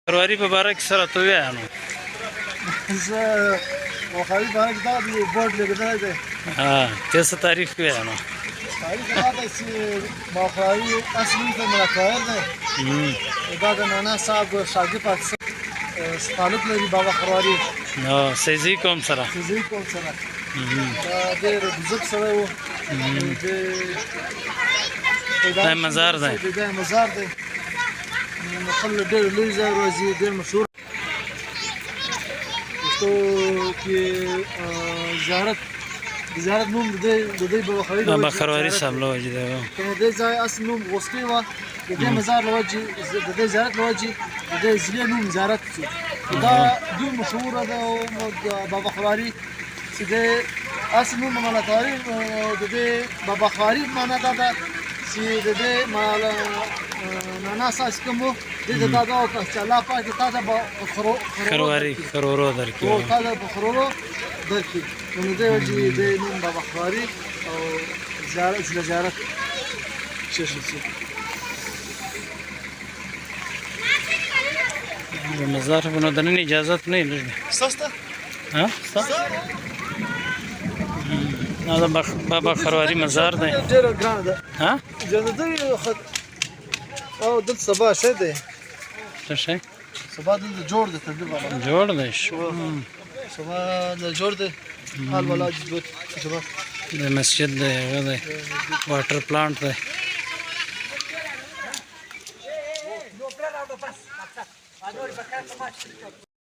پرواري په باره کې سره ته ووایه نو. زه مخاوي باره کې دغه بورډ لګېدلی دی. ته څه تاریخ ووایه نو. تاریخ دا دی چې مخاوي اصل نوم ته ملکایر دی. دا د نانا صاحب شاګرد پاکستان تعلق لري بابا خرواري. سیزي قوم سره. سیزي قوم سره. دا ډېر بزرګ سړی و. دا مزار دی. دا مزار دی. خلک ډېر لوی ځای راځي، ډېر مشهور. پښتو کې زیارت نوم د دې بابا خرواري بابا خرواري صاحب له وجې دی. که د دې ځای اصل نوم غوسکۍ وه، د دې مزار له وجې د دې زیارت له وجې د دې ضلعې نوم زیارت شو. دا دوی مشهوره ده بابا خرواري چې د اصل نوم ملکایر د دې بابا خرواري معنا دا ده چې د دې نانا ساس کوم د دې دا وکړه چې الله پاک تا ته خرواري خرورو درکړي او تا ته خرورو درکړي. نو د دې وجې د نوم بابا خرواري او زیارت شیشل شي. مزار په نو دننه اجازه نه لري. سسته؟ دا بابا خرواري مزار دی. ډېره ګرانه ده. اجازه ده او دلته سبا شی دی. څه شی؟ سبا دلته جوړ دی. تر دې بالا جوړ دی. سبا جوړ دی. حال والا سبا د مسجد دی، هغه دی، واټر پلانټ دی.